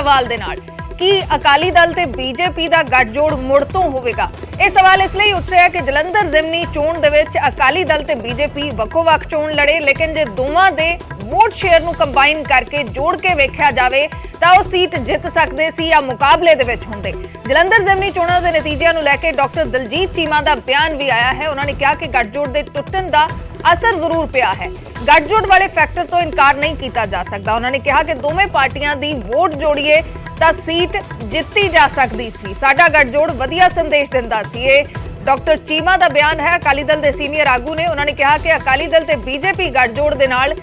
सवाल दे नाल कि अकाली दल ते बीजेपी दा गठजोड़ मुड़ तो होवेगा। ਇਹ सवाल इसलिए उठ रहा है कि जलंधर जिमनी चोण दे विच अकाली दल ते बीजेपी वक्को-वक् चोण लड़े, लेकिन जे दोवां दे वोट शेयर नूं कंबाइन करके जोड़ के वेख्या जावे तां ओह सीट जित सकदे सी या मुकाबले दे विच हुंदे। जलंधर जिमनी चोणां दे नतीजिਆਂ ਨੂੰ ਲੈ ਕੇ डॉक्टर दलजीत चीमा ਦਾ ਬਿਆਨ ਵੀ ਆਇਆ है। उन्होंने कहा कि गठजोड़ दे टुੱਟਣ ਦਾ असर जरूर पिया है, गठजोड़ वाले फैक्टर तो इनकार नहीं किया जा सकता। उन्होंने कहा कि दोवें पार्टियां दी वोट जोड़िए तां सीट जित्ती जा सकती सी। साडा गठजोड़ वधिया संदेश दिंदा सी। ਇਹ डॉक्टर चीमा ਦਾ ਬਿਆਨ है अकाली दल के सीनियर आगू ने। उन्होंने कहा कि अकाली दल ते बीजेपी गठजोड़ दे नाल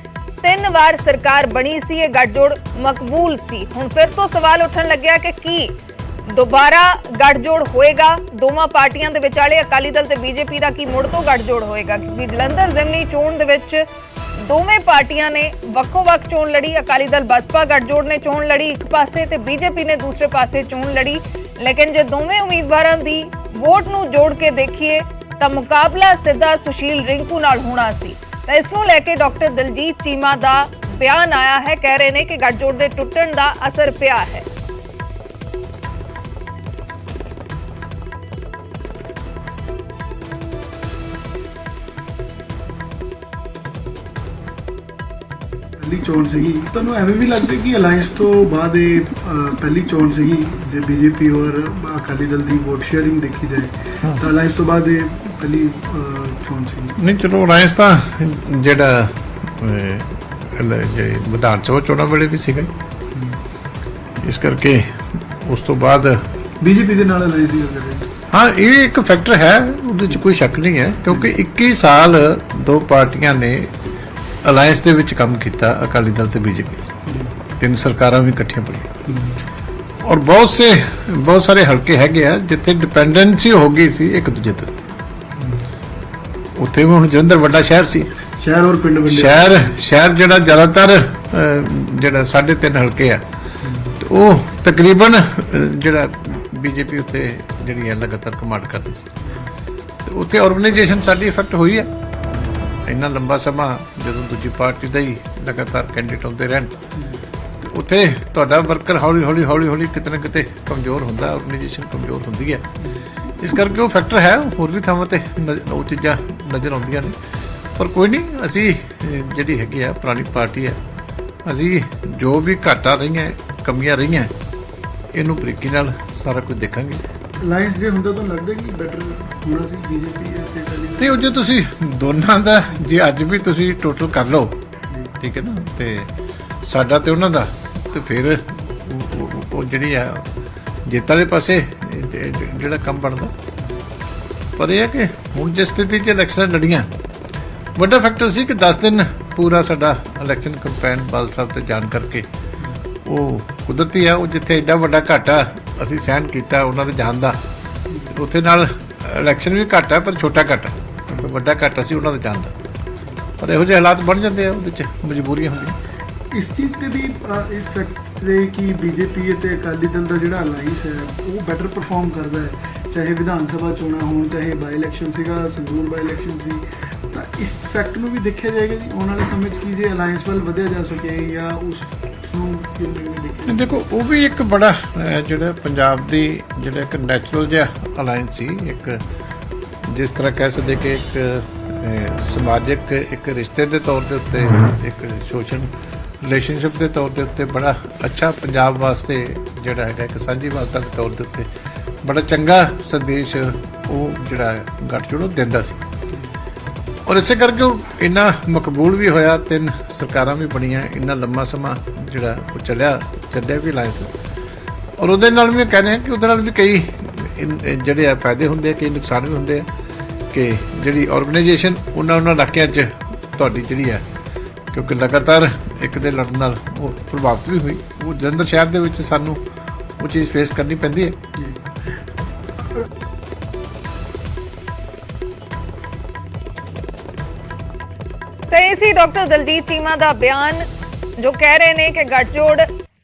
3 वार सरकार बनी सी, ये गठजोड़ मकबूल सी। हुण फिर तो सवाल उठन लग्या कि की दोबारा गठजोड़ होएगा दोवां पार्टियां दे विचाले, अकाली दल ते बीजेपी दा की मुड़ तो गठजोड़ होएगा? क्योंकि जलंधर जिमनी चोण दे विच दोवें पार्टियां ने वक्को-वक् चोण लड़ी। अकाली दल बसपा गठजोड़ ने चोण लड़ी एक पासे ते बीजेपी ने दूसरे पासे चोण लड़ी, लेकिन जे दोवें उम्मीदवारां दी वोट नूं जोड़ के देखिए तां मुकाबला सीधा सुशील रिंकू नाल होना सी। तां इस नूं लैके डॉक्टर दलजीत चीमा दा बयान आया है। कह रहे ने कि गठजोड़ दे टुੱਟਣ दा असर पिया है। पहली चोण सी तुहानूं एवें भी लगदा कि अलायंस तो बाद पहली चोण सी जे बीजेपी और अकाली दल की वोट शेयरिंग देखी जाए तो अलायंस तो बाद पहली चोण सी? नहीं चलो अलायंस तो जिहड़ा विधान सभा चोणां वेले भी सीगा, इस करके उस तो बाद बीजेपी के नाल अलायंस की गल करें। हाँ ये एक फैक्टर है, उहदे च कोई शक नहीं है, क्योंकि 21 साल दो पार्टियां ने अलायंस ਦੇ ਵਿੱਚ ਕੰਮ ਕੀਤਾ, अकाली दल ਤੇ बीजेपी 3 ਸਰਕਾਰਾਂ ਵੀ ਇਕੱਠੀਆਂ ਪਈਆਂ और बहुत सारे हल्के हैगे आ जिथे डिपेंडेंसी हो गई सी एक दूजे ते। उत्थे भी हुण जलंधर वड्डा शहर सी, शहर और पिंड शहर जिहड़ा ज़्यादातर जिहड़ा 3.5 हल्के आ ते ओह तकरीबन जिहड़ा बीजेपी उत्थे जिहड़ी है लगातार कमांड करदी सी ते उत्थे ऑर्गेनाइजेशन साडी इफेक्ट हुई है। इन्ना लंबा समा जो दूजी पार्टी का ही लगातार कैंਡੀਡੇਟ आते रहन उत्थे तुहाडा वर्कर हौली हौली किते ना किते कमजोर होंदा, ऑर्गेनाइजेशन कमजोर होंदी है। इस करके वो फैक्टर है, होर भी थावां ते वो चीज़ां नज़र आउंदियां ने। पर कोई नहीं, असी जिहड़ी हैगी आ पुरानी पार्टी है, असी जो भी घाटा रही कमियां रही इहनूं बरीकी नाल सारा कुछ देखांगे। अलायंस जे हुंदा तो लगदा कि बेटर होना सी बीजेपी ते अकाली दल। नहीं वो जो तुसी दोनों का जे अज भी तुसी टोटल कर लो, ठीक है ना, तो साडा ते उन्हां दा ते फिर वो जिहड़ी है जित वाले पासे जिहड़ा काम बनदा। पर यह है कि हुण जिस स्थिति च इलैक्शन लड़ियां वड्डा फैक्टर सी कि 10 दिन पूरा साडा इलैक्शन कंपेन बाल साहब ते जान करके वो कुदरती है, वो जिथे एडा वड्डा घाटा असी सहन किया उन्होंने जान का, उत्थे नाल इलैक्शन भी घट है पर छोटा घट है, वड्डा घाटा सी उन्होंने जान का। पर इहो जिहे हालात बन जाते हैं, उहदे मजबूरियां होंदियां। इस चीज़ से भी इस फैक्ट से कि बीजेपी ते अकाली दल का जिहड़ा अलायंस है वो बेटर परफॉर्म करता है, चाहे विधान सभा चोणां होण, चाहे बाई इलैक्शन सीगा, संगरूर बाई इलैक्शन सी। तो इस फैक्ट में भी देखा जाएगा जी आने वाले समय कि जे अलायंस वाल वधिया जा सके या उस देखो वो भी एक बड़ा जिहड़ा पंजाब दी जिहड़ा एक नैचुरल जिहा अलायंस सी, एक जिस तरह कह सकते कि एक समाजिक एक रिश्ते के तौर के उत्ते, एक सोशल रिलेशनशिप के तौर के उत्ते बड़ा अच्छा पंजाब वास्ते जिहड़ा है एक सांझीवालता के तौर के उत्ते बड़ा चंगा संदेश वो जिहड़ा गठजोड़ दिंदा सी। और इस करके इन्ना मकबूल भी होया, 3 सरकारां भी बनियां, इन्ना लंबा समा जिहड़ा वो चलिया भी अलायंस। और उहदे नाल भी कहने हैं कि उहदे नाल भी कई जिहड़े आ फायदे हुंदे, कई नुकसान भी हुंदे कि जिहड़ी ऑर्गेनाइजेशन उन्हां इलाकिਆਂ 'ਚ तुहाडी जिहड़ी है, क्योंकि लगातार एक दे लड़न नाल वो प्रभावित भी हुई। वो जलंधर शहर दे विच सानूं वो चीज़ फेस करनी पैंदी है। तो डॉक्टर दलजीत चीमा का बयान जो कह रहे हैं कि गठजोड़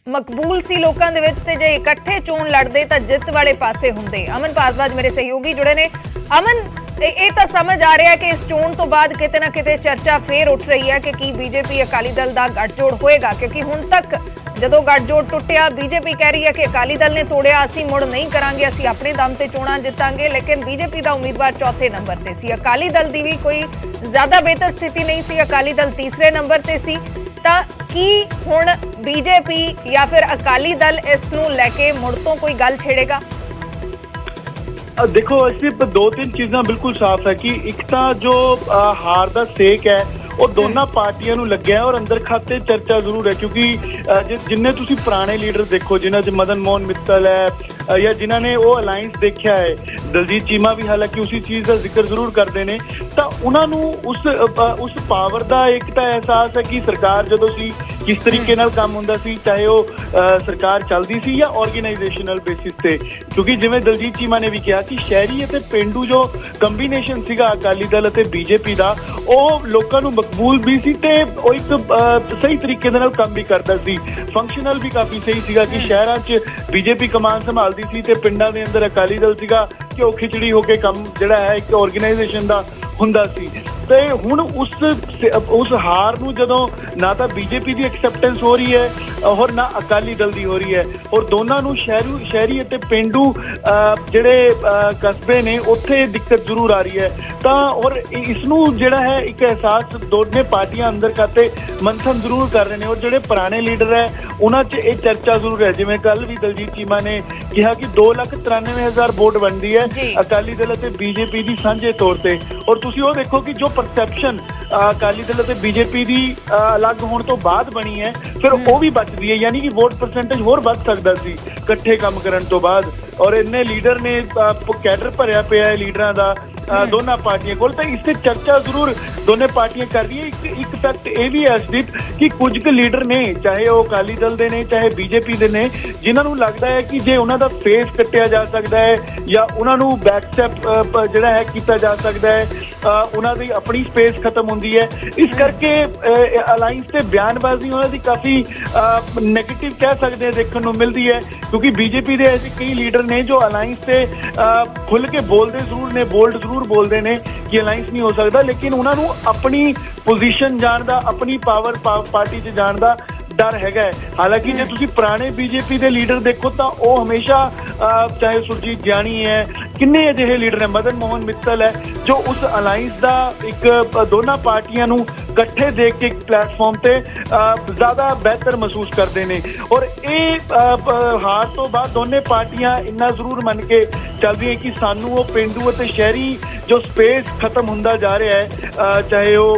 मकबूल सी लोगों के विच ते जे इकट्ठे चोण लड़ते तो जित वाले पासे हुंदे। अमन भारद्वाज मेरे सहयोगी जुड़े ने। अमन ये तो समझ आ रहा है कि इस चोण तो बाद किते ना किते चर्चा फिर उठ रही है कि बीजेपी अकाली दल का गठजोड़ होएगा, क्योंकि हुण तक ਜਦੋਂ ਗੱਠਜੋੜ ਟੁੱਟਿਆ ਬੀਜੇਪੀ ਕਹਿ ਰਹੀ ਹੈ ਕਿ ਅਕਾਲੀ ਦਲ ਨੇ ਤੋੜਿਆ, ਅਸੀਂ ਮੁੜ ਨਹੀਂ ਕਰਾਂਗੇ, ਅਸੀਂ ਆਪਣੇ ਦਮ ਤੇ ਚੋਣਾਂ ਜਿੱਤਾਂਗੇ। ਲੇਕਿਨ ਬੀਜੇਪੀ ਦਾ ਉਮੀਦਵਾਰ ਚੌਥੇ ਨੰਬਰ ਤੇ ਸੀ। ਅਕਾਲੀ ਦਲ ਦੀ ਵੀ ਕੋਈ ਜ਼ਿਆਦਾ ਬਿਹਤਰ ਸਥਿਤੀ ਨਹੀਂ ਸੀ, ਅਕਾਲੀ ਦਲ ਤੀਸਰੇ ਨੰਬਰ ਤੇ ਸੀ। ਤਾਂ ਕੀ ਹੁਣ ਬੀਜੇਪੀ ਜਾਂ ਫਿਰ ਅਕਾਲੀ ਦਲ ਇਸ ਨੂੰ ਲੈ ਕੇ ਮੁੜ ਤੋਂ ਕੋਈ ਗੱਲ ਛੇੜੇਗਾ? देखो सिर्फ दो तीन चीज़ां बिल्कुल साफ है कि एक तो जो हार का सेक है वो दोनों पार्टियां नूं लग्या है और अंदर खाते चर्चा जरूर है क्योंकि जिन्ने तुसी पुराने लीडर देखो जिन्हां च मदन मोहन मित्तल है या जिन्हां ने वो अलायंस देखा है, दलजीत चीमा भी हालांकि उसी चीज़ का जिक्र जरूर करते हैं, तो उन्होंने उस पावर का एक तो एहसास है कि सरकार जदों सी किस तरीके नाल काम हुंदा सी, चाहे वो सरकार चलती सी या ऑर्गेनाइजेशनल बेसिस पे। क्योंकि जिवें दलजीत चीमा ने भी कहा कि शहरी ते पेंडू जो कंबीनेशन सीगा अकाली दल ते बीजेपी का वो लोगों को मकबूल भी सी ते वो एक सही तरीके दे नाल काम भी करता सी, फंक्शनल भी काफ़ी सही सीगा कि शहरां च बीजेपी कमान संभालती सी ते पिंडां दे अंदर अकाली दल सीगा कि वो खिचड़ी होके काम जिहड़ा है एक ऑर्गेनाइजेशन का हुंदा सी। ते हुण उस हार नूं जदों ना तो बीजेपी की एक्सैप्टेंस हो रही है और ना अकाली दल की हो रही है और दोनों नूं शहरी ते पेंडू जिहड़े कस्बे ने उत्थे दिक्कत जरूर आ रही है। तो और इसनूं जिहड़ा है एक एहसास दोनों पार्टियां अंदर खाते मंथन जरूर कर रहे हैं और जिहड़े पुराने लीडर है उन्हां च ये चर्चा जरूर है। जिवें कल भी दलजीत चीमा ने कहा कि 2,93,000 वोट बनती है अकाली दल ते बीजेपी की सांझे तौर पर। और तुसीं वो देखो कि जो परसैप्शन अकाली दल ते बीजेपी की अलग होने तो बाद बनी है फिर वो भी बचती है, यानी कि वोट परसेंटेज होर बच सकता सी इकट्ठे काम करने तो बाद। और इन्ने लीडर ने कैडर भरिया पिया है लीडरां दा दोनों पार्टियां को, तो इससे चर्चा जरूर दोनों पार्टियां कर रही है। एक फैक्ट ये भी है असदीप कि कुछ लीडर ने चाहे वो अकाली दल दे ने चाहे बीजेपी दे ने जिन्होंने लगता है कि जे उन्हों का फेस कट्टिया जा सकता है या उन्होंने बैकस्टैप जिहड़ा है किया जा सकता है, उन्होंने अपनी स्पेस खत्म होंदी है। इस करके अलायंस से बयानबाजी उन्होंने काफ़ी नैगेटिव कह सकते हैं देखने को मिलती है क्योंकि बीजेपी के ऐसे कई लीडर ने जो अलायंस से खुल के बोलते जरूर ने, बोल्ड जरूर बोलते हैं कि अलायंस नहीं हो सकता, लेकिन उन्होंने अपनी पोजीशन जानदा अपनी पावर पार्टी च जानदा डर हैगा है। हालांकि जो तुसी पुराने बीजेपी के लीडर देखो तो वो हमेशा चाहे सुरजीत ज्ञानी है किन्ने अजिहे लीडर है, मदन मोहन मित्तल है जो उस अलायंस का एक दोनों पार्टियां नूं इकट्ठे देख के एक प्लेटफॉर्म पे ज़्यादा बेहतर महसूस करते हैं। और ये हार तो बाद दोनों पार्टियां इन्ना जरूर मन के चल रही है कि सानू वो पेंडू ते शहरी जो स्पेस खत्म होंदा जा रहा है, चाहे वो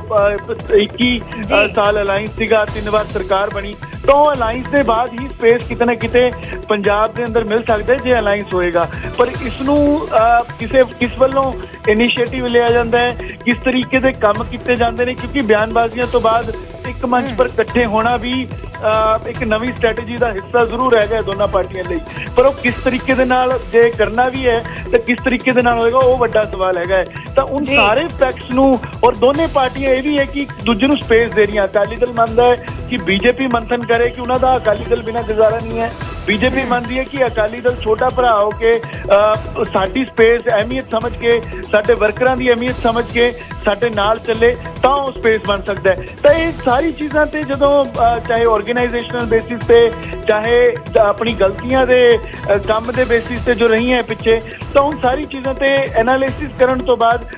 21 साल अलायंस सीगा 3 बार सरकार बनी, तो अलायंस के बाद ही स्पेस किते ना किते पंजाब के अंदर मिल सकता है जे अलायंस होएगा। पर इसनूं किस वालों इनिशिएटिव लिया जाता है, किस तरीके के काम किए जाते हैं, क्योंकि बयानबाजियों तो बाद एक मंच पर इकट्ठे होना भी एक नवी स्ट्रैटेजी का हिस्सा जरूर है दोनों पार्टियों लिए, पर वो किस तरीके दे नाल जे करना भी है तो किस तरीके दे नाल होएगा वो बड़ा सवाल है। तो उन सारे फैक्ट्स नूं और दोनों पार्टियां ये भी है कि दूजे नूं स्पेस दे रही। अकाली दल मानता है कि बीजेपी मंथन करे कि उन्हों का अकाली दल बिना गुजारा नहीं है, बीजेपी मानती है कि अकाली दल छोटा भरा हो के साडी स्पेस अहमियत समझ के साडे वर्करां की अहमियत समझ के साडे नाल चले तो स्पेस बन सकता है। तो ये सारी चीज़ां ते जदों चाहे ऑर्गेनाइजेशनल बेसिस पे चाहे अपनी गलतियां दे काम दे बेसिस पे जो रही हैं पिछे, तो उन सारी चीज़ों ते एनालिसिस करने तो बाद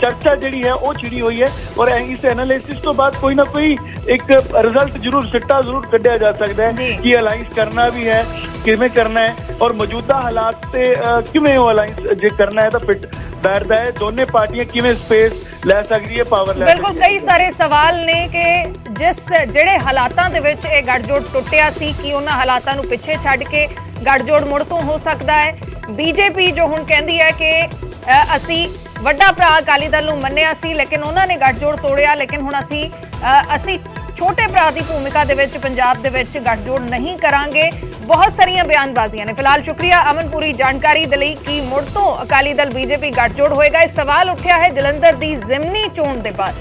चर्चा जी है वो छिड़ी हुई है। और इस एनालिसिस तो बाद कोई ना कोई एक रिजल्ट जरूर सिट्टा जरूर कढ़िया जा सकता है कि अलायंस करना भी है किवें करना है और मौजूदा हालात से किवें वो अलायंस जे करना है तो फिट बैठता है, दोनों पार्टियां किवें स्पेस ਲੈ ਸਕਦੀ ਹੈ ਪਾਵਰ ਲੈ ਬਿਲਕੁਲ ਕਈ ਸਾਰੇ ਸਵਾਲ ਨੇ ਕਿ ਜਿਹੜੇ ਹਾਲਾਤਾਂ ਦੇ ਵਿੱਚ ਇਹ ਗੱਠਜੋੜ ਟੁੱਟਿਆ ਸੀ ਕਿ ਉਹਨਾਂ ਹਾਲਾਤਾਂ ਨੂੰ ਪਿੱਛੇ ਛੱਡ ਕੇ ਗੱਠਜੋੜ ਮੁੜ ਤੋਂ ਹੋ ਸਕਦਾ ਹੈ। ਬੀਜੇਪੀ ਜੋ ਹੁਣ ਕਹਿੰਦੀ ਹੈ ਕਿ ਅਸੀਂ ਵੱਡਾ ਭਰਾ ਅਕਾਲੀ ਦਲ ਨੂੰ ਮੰਨਿਆ ਸੀ ਲੇਕਿਨ ਉਹਨਾਂ ਨੇ ਗੱਠਜੋੜ ਤੋੜਿਆ, ਲੇਕਿਨ ਹੁਣ ਅਸੀਂ ਛੋਟੇ ਭਰਾ ਦੀ ਭੂਮਿਕਾ ਦੇ ਵਿੱਚ ਪੰਜਾਬ ਦੇ ਵਿੱਚ ਗੱਠਜੋੜ ਨਹੀਂ ਕਰਾਂਗੇ। ਬਹੁਤ ਸਾਰੀਆਂ ਬਿਆਨਬਾਜ਼ੀਆਂ ਨੇ। ਫਿਲਹਾਲ ਸ਼ੁਕਰੀਆ ਅਮਨ ਪੂਰੀ ਜਾਣਕਾਰੀ ਦੇ ਲਈ ਕਿ ਮੁੜ ਤੋਂ ਅਕਾਲੀ ਦਲ ਬੀਜੇਪੀ ਗੱਠਜੋੜ ਹੋਏਗਾ। ਇਹ ਸਵਾਲ ਉੱਠਿਆ ਹੈ ਜਲੰਧਰ ਦੀ ਜ਼ਿਮਨੀ ਚੋਣ ਦੇ ਬਾਅਦ।